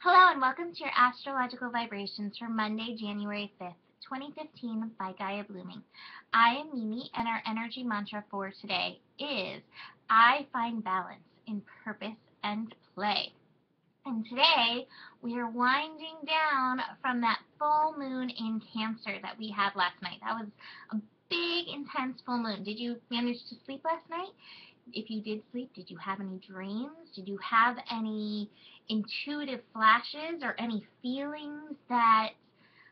Hello and welcome to your astrological vibrations for Monday, January 5th, 2015 by Gaia Blooming. I am Mimi and our energy mantra for today is I find balance in purpose and play. And today we are winding down from that full moon in Cancer that we had last night. That was a big, intense full moon. Did you manage to sleep last night? If you did sleep, did you have any dreams? Did you have any intuitive flashes or any feelings that,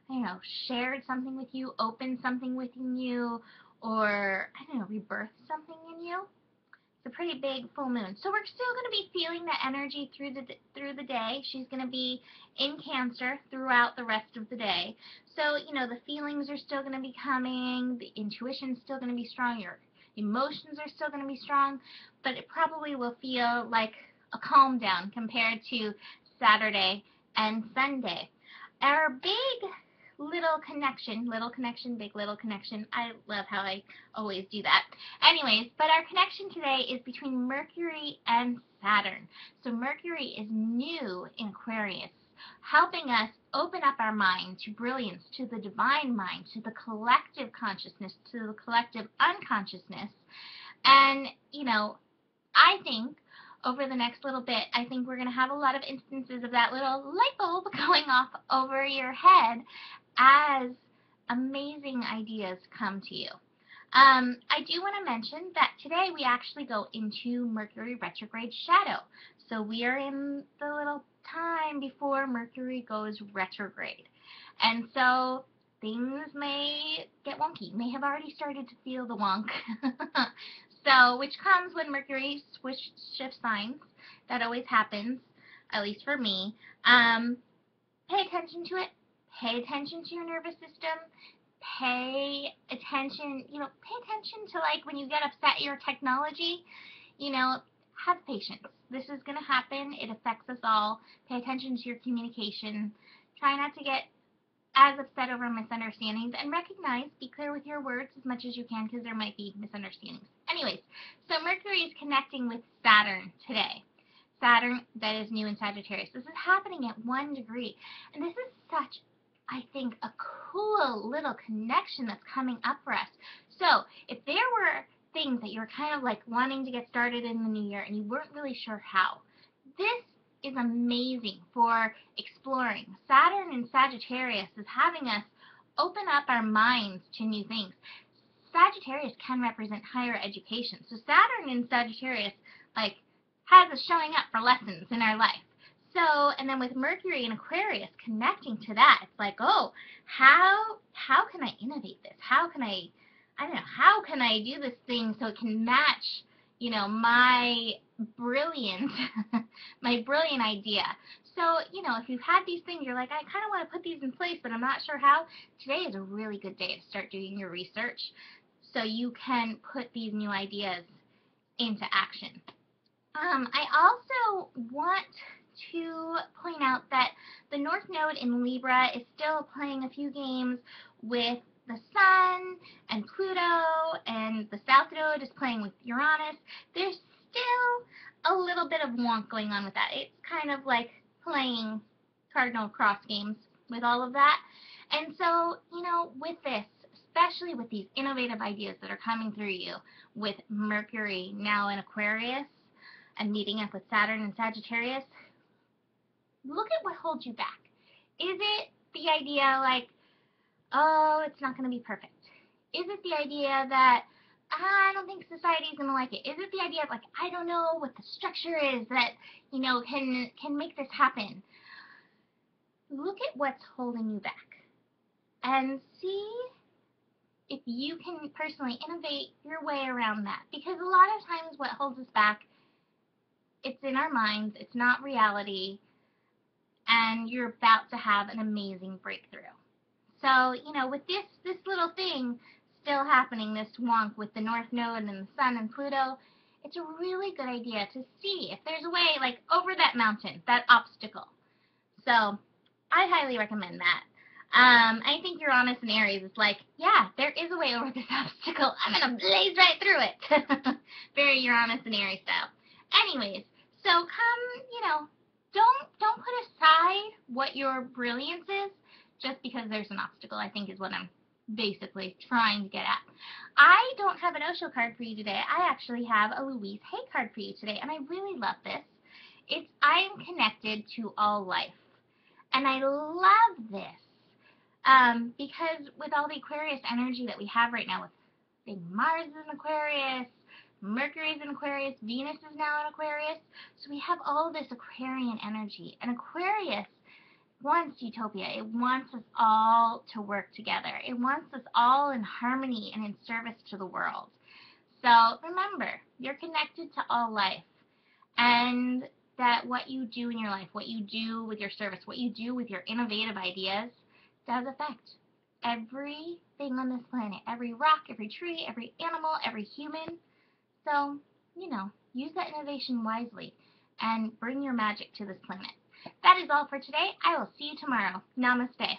I don't know, shared something with you, opened something within you, or, I don't know, rebirthed something in you? It's a pretty big full moon. So we're still going to be feeling the energy through the day. She's going to be in Cancer throughout the rest of the day. So, the feelings are still going to be coming, the intuition's still going to be strong, your emotions are still going to be strong, but it probably will feel like a calm down compared to Saturday and Sunday. Our big little connection, big little connection, I love how I always do that. Anyways, but our connection today is between Mercury and Saturn. So Mercury is new in Aquarius, helping us open up our mind to brilliance, to the divine mind, to the collective consciousness, to the collective unconsciousness. And, I think over the next little bit, I think we're going to have a lot of instances of that little light bulb going off over your head as amazing ideas come to you. I do want to mention that today we actually go into Mercury retrograde shadow. So we are in the little time before Mercury goes retrograde. And so things may get wonky. May have already started to feel the wonk. So, which comes when Mercury shifts signs. That always happens, at least for me. Pay attention to it. Pay attention to your nervous system. Pay attention, pay attention to, like, when you get upset at your technology, have patience. This is going to happen. It affects us all. Pay attention to your communication. Try not to get as upset over misunderstandings, and recognize, be clear with your words as much as you can, because there might be misunderstandings. Anyways, so Mercury is connecting with Saturn today. Saturn that is new in Sagittarius. This is happening at 1 degree, and this is such, I think, a cool little connection that's coming up for us. So if there were things that you're kind of like wanting to get started in the new year and you weren't really sure how, this is amazing for exploring. Saturn in Sagittarius is having us open up our minds to new things. Sagittarius can represent higher education. So Saturn in Sagittarius, has us showing up for lessons in our life. So, and then with Mercury in Aquarius connecting to that, it's like, oh, how can I innovate this? How can I do this thing so it can match, my brilliant idea. So, if you've had these things, you're like, I kind of want to put these in place, but I'm not sure how. Today is a really good day to start doing your research so you can put these new ideas into action. I also want to point out that the North Node in Libra is still playing a few games with the Sun and Pluto, and the South Node is playing with Uranus. There's still a little bit of wonk going on with that. It's kind of like playing cardinal cross games with all of that. And so, with this, especially with these innovative ideas that are coming through you, with Mercury now in Aquarius and meeting up with Saturn and Sagittarius, look at what holds you back. Is it the idea like, oh, it's not going to be perfect? Is it the idea that I don't think society's going to like it? Is it the idea of, like, I don't know what the structure is that, can make this happen? Look at what's holding you back and see if you can personally innovate your way around that. Because a lot of times what holds us back, it's in our minds, it's not reality, and you're about to have an amazing breakthrough. So, with this little thing still happening, this wonk with the North Node and the Sun and Pluto, it's a really good idea to see if there's a way, like, over that mountain, that obstacle. So, I highly recommend that. I think Uranus and Aries is like, yeah, there is a way over this obstacle. I'm going to blaze right through it. Very Uranus and Aries style. Anyways, so come, don't put aside what your brilliance is just because there's an obstacle, I think is what I'm basically trying to get at. I don't have an Osho card for you today. I actually have a Louise Hay card for you today, and I really love this. It's I am connected to all life. And I love this because with all the Aquarius energy that we have right now, with big Mars is in Aquarius, Mercury is in Aquarius, Venus is now in Aquarius, so we have all this Aquarian energy. And Aquarius wants utopia. It wants us all to work together. It wants us all in harmony and in service to the world. So remember, you're connected to all life. And that what you do in your life, what you do with your service, what you do with your innovative ideas does affect everything on this planet. Every rock, every tree, every animal, every human. So, use that innovation wisely and bring your magic to this planet. That is all for today. I will see you tomorrow. Namaste.